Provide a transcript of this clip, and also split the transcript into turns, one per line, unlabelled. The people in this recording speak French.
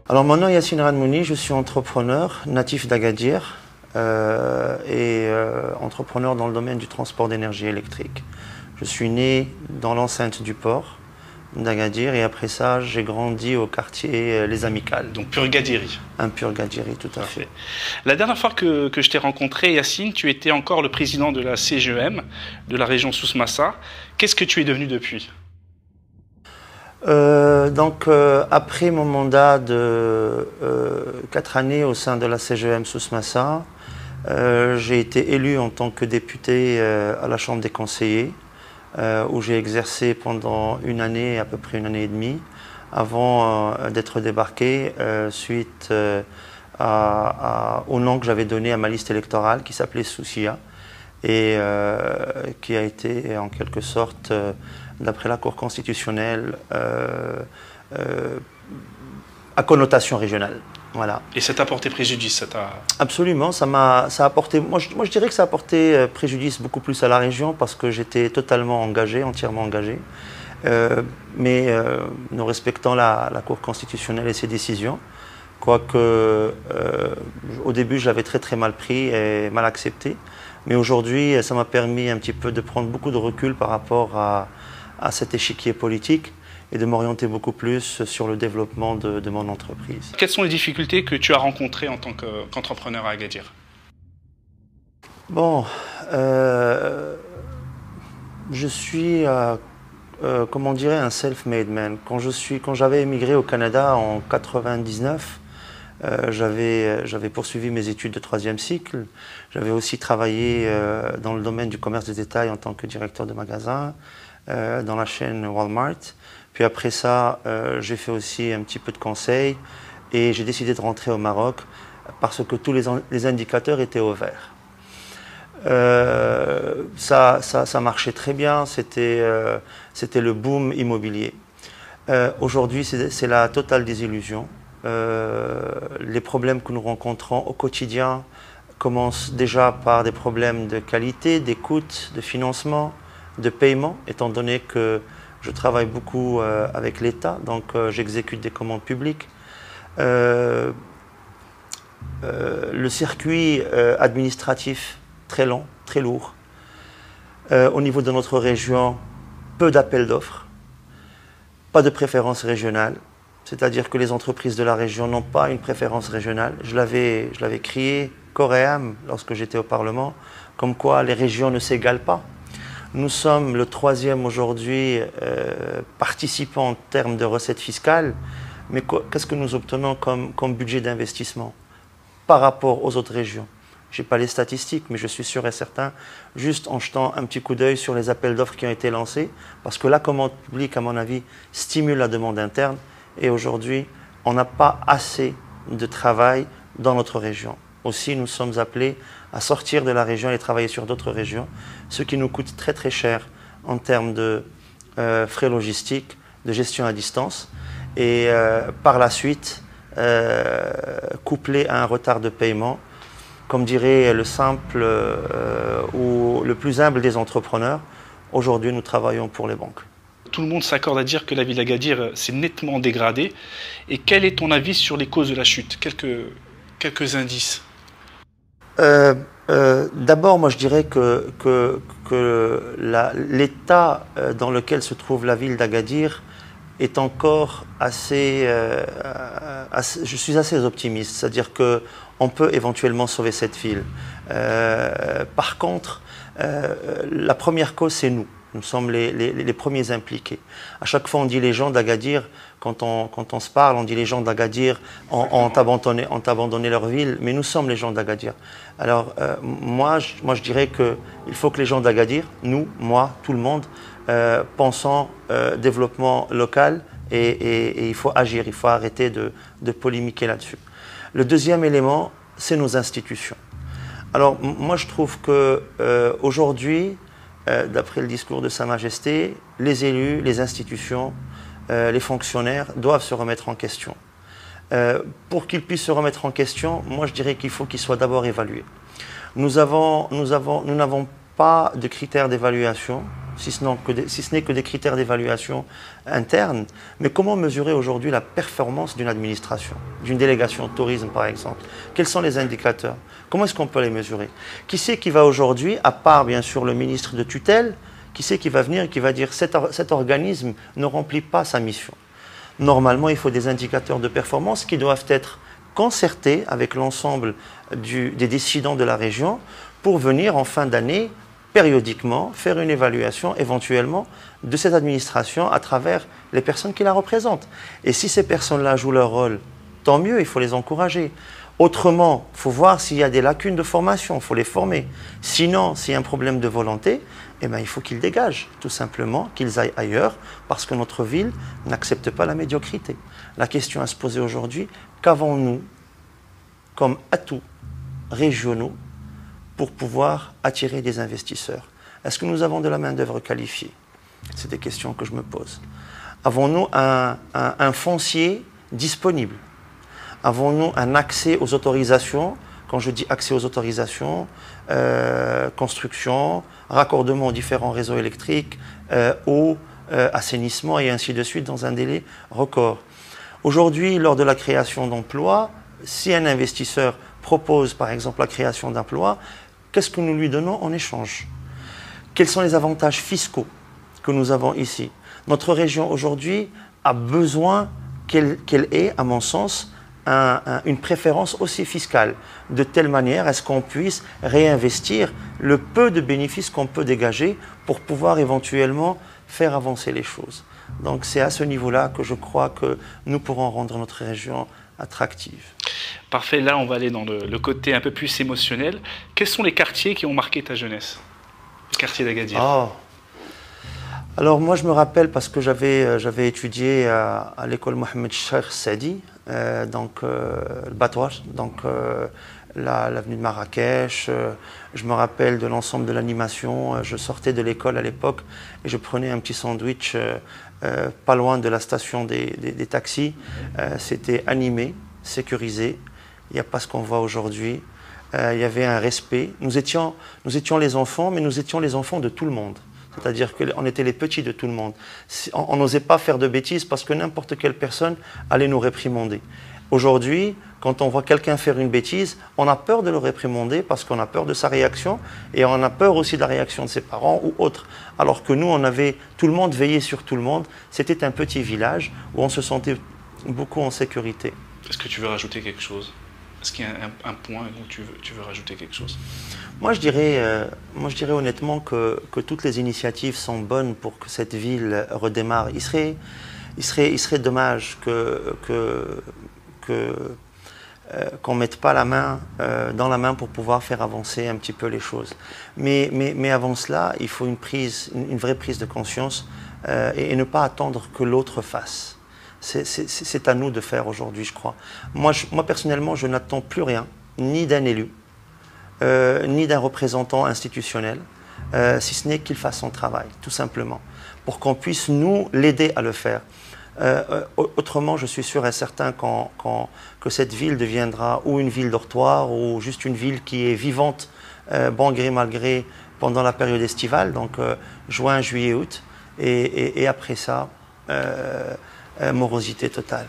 Alors mon nom est Yassine Radmouni, je suis entrepreneur natif d'Agadir et entrepreneur dans le domaine du transport d'énergie électrique. Je suis né dans l'enceinte du port d'Agadir et après ça j'ai grandi au quartier Les Amicales.
Donc pur Gadiri.
Un pur Gadiri, tout à
Parfait.
fait.
La dernière fois que je t'ai rencontré, Yassine, tu étais encore le président de la CGEM, de la région Souss-Massa. Qu'est-ce que tu es devenu depuis ?
Après mon mandat de 4 années au sein de la CGEM Souss-Massa, j'ai été élu en tant que député à la Chambre des conseillers, où j'ai exercé pendant une année, à peu près une année et demie, avant d'être débarqué suite au nom que j'avais donné à ma liste électorale qui s'appelait Soussia et qui a été en quelque sorte, d'après la Cour constitutionnelle, à connotation régionale. Voilà.
Et ça t'a porté préjudice, ça t'a...
Absolument, ça a apporté, moi je dirais que ça a apporté préjudice beaucoup plus à la région parce que j'étais totalement engagé, entièrement engagé. Mais nous respectons la Cour constitutionnelle et ses décisions, quoique au début je l'avais très mal pris et mal accepté. Mais aujourd'hui, ça m'a permis un petit peu de prendre beaucoup de recul par rapport à cet échiquier politique et de m'orienter beaucoup plus sur le développement de mon entreprise.
Quelles sont les difficultés que tu as rencontrées en tant qu'entrepreneur à Agadir ?
Bon, je suis, comment on dirait, un self-made man. Quand j'avais émigré au Canada en 99, j'avais poursuivi mes études de 3e cycle. J'avais aussi travaillé dans le domaine du commerce de détail en tant que directeur de magasin dans la chaîne Walmart. Puis après ça, j'ai fait aussi un petit peu de conseil et j'ai décidé de rentrer au Maroc parce que tous les indicateurs étaient au vert. Ça marchait très bien, c'était le boom immobilier. Aujourd'hui, c'est la totale désillusion. Les problèmes que nous rencontrons au quotidien commencent déjà par des problèmes de qualité, d'écoute, de financement, de paiement, étant donné que je travaille beaucoup avec l'État, donc j'exécute des commandes publiques. Le circuit administratif très long, très lourd. Au niveau de notre région, peu d'appels d'offres, pas de préférence régionale. C'est-à-dire que les entreprises de la région n'ont pas une préférence régionale. Je l'avais crié corps et âme lorsque j'étais au Parlement, comme quoi les régions ne s'égalent pas. Nous sommes le 3e aujourd'hui participant en termes de recettes fiscales, mais qu'est-ce que nous obtenons comme budget d'investissement par rapport aux autres régions? Je n'ai pas les statistiques, mais je suis sûr et certain, juste en jetant un petit coup d'œil sur les appels d'offres qui ont été lancés, parce que la commande publique, à mon avis, stimule la demande interne, et aujourd'hui, on n'a pas assez de travail dans notre région. Aussi, nous sommes appelés à sortir de la région et travailler sur d'autres régions, ce qui nous coûte très cher en termes de frais logistiques, de gestion à distance, et par la suite, couplé à un retard de paiement, comme dirait le simple ou le plus humble des entrepreneurs, aujourd'hui nous travaillons pour les banques.
Tout le monde s'accorde à dire que la ville d'Agadir s'est nettement dégradée. Et quel est ton avis sur les causes de la chute ? Quelques indices.
D'abord, moi je dirais que l'état dans lequel se trouve la ville d'Agadir est encore assez, je suis assez optimiste, c'est-à-dire qu'on peut éventuellement sauver cette ville. Par contre, la première cause, c'est nous. Nous sommes les premiers impliqués. À chaque fois, on dit les gens d'Agadir, quand on se parle, on dit les gens d'Agadir ont abandonné leur ville, mais nous sommes les gens d'Agadir. Alors, moi, je dirais qu'il faut que les gens d'Agadir, nous, moi, tout le monde, pensons développement local et il faut agir, il faut arrêter de polémiquer là-dessus. Le deuxième élément, c'est nos institutions. Alors, moi, je trouve qu'aujourd'hui, d'après le discours de Sa Majesté, les élus, les institutions, les fonctionnaires doivent se remettre en question. Pour qu'ils puissent se remettre en question, moi je dirais qu'il faut qu'ils soient d'abord évalués. Nous n'avons pas de critères d'évaluation si ce n'est que des critères d'évaluation interne. Mais comment mesurer aujourd'hui la performance d'une administration, d'une délégation de tourisme par exemple? Quels sont les indicateurs? Comment est-ce qu'on peut les mesurer? Qui c'est qui va aujourd'hui, à part bien sûr le ministre de tutelle, qui c'est qui va venir et qui va dire cet organisme ne remplit pas sa mission? Normalement, il faut des indicateurs de performance qui doivent être concertés avec l'ensemble des décidants de la région pour venir en fin d'année, périodiquement, faire une évaluation éventuellement de cette administration à travers les personnes qui la représentent. Et si ces personnes-là jouent leur rôle, tant mieux, il faut les encourager. Autrement, il faut voir s'il y a des lacunes de formation, il faut les former. Sinon, s'il y a un problème de volonté, eh bien, il faut qu'ils dégagent, tout simplement, qu'ils aillent ailleurs, parce que notre ville n'accepte pas la médiocrité. La question à se poser aujourd'hui, qu'avons-nous comme atouts régionaux pour pouvoir attirer des investisseurs? Est-ce que nous avons de la main-d'œuvre qualifiée? C'est des questions que je me pose. Avons-nous un foncier disponible? Avons-nous un accès aux autorisations? Quand je dis accès aux autorisations, construction, raccordement aux différents réseaux électriques, eau, assainissement et ainsi de suite dans un délai record. Aujourd'hui, lors de la création d'emplois, si un investisseur propose par exemple la création d'emplois, qu'est-ce que nous lui donnons en échange? Quels sont les avantages fiscaux que nous avons ici? Notre région aujourd'hui a besoin qu'elle ait, à mon sens, une préférence aussi fiscale, de telle manière à ce qu'on puisse réinvestir le peu de bénéfices qu'on peut dégager pour pouvoir éventuellement faire avancer les choses. Donc c'est à ce niveau-là que je crois que nous pourrons rendre notre région attractive.
Parfait, là on va aller dans le côté un peu plus émotionnel. Quels sont les quartiers qui ont marqué ta jeunesse? Les quartiers d'Agadir.
Oh. Alors moi je me rappelle parce que j'avais étudié à l'école Mohamed Cheikh Saadi, donc le Batouar, donc l'avenue de Marrakech. Je me rappelle de l'ensemble de l'animation. Je sortais de l'école à l'époque et je prenais un petit sandwich pas loin de la station des taxis. C'était animé, sécurisé. Il n'y a pas ce qu'on voit aujourd'hui. Il y avait un respect. Nous étions les enfants, mais nous étions les enfants de tout le monde. C'est-à-dire qu'on était les petits de tout le monde. On n'osait pas faire de bêtises parce que n'importe quelle personne allait nous réprimander. Aujourd'hui, quand on voit quelqu'un faire une bêtise, on a peur de le réprimander parce qu'on a peur de sa réaction et on a peur aussi de la réaction de ses parents ou autres. Alors que nous, tout le monde veillait sur tout le monde. C'était un petit village où on se sentait beaucoup en sécurité.
Est-ce que tu veux rajouter quelque chose? Est-ce qu'il y a un point où tu veux rajouter quelque chose?
Moi, je dirais honnêtement que toutes les initiatives sont bonnes pour que cette ville redémarre. Il serait dommage qu'on ne mette pas la main dans la main pour pouvoir faire avancer un petit peu les choses. Mais avant cela, il faut une vraie prise de conscience et ne pas attendre que l'autre fasse. C'est à nous de faire aujourd'hui, je crois. Moi, personnellement, je n'attends plus rien, ni d'un élu, ni d'un représentant institutionnel, si ce n'est qu'il fasse son travail, tout simplement, pour qu'on puisse, nous, l'aider à le faire. Autrement, je suis sûr et certain que cette ville deviendra ou une ville dortoir ou juste une ville qui est vivante, bon gré mal gré, pendant la période estivale, donc juin, juillet, août, et après ça, morosité totale.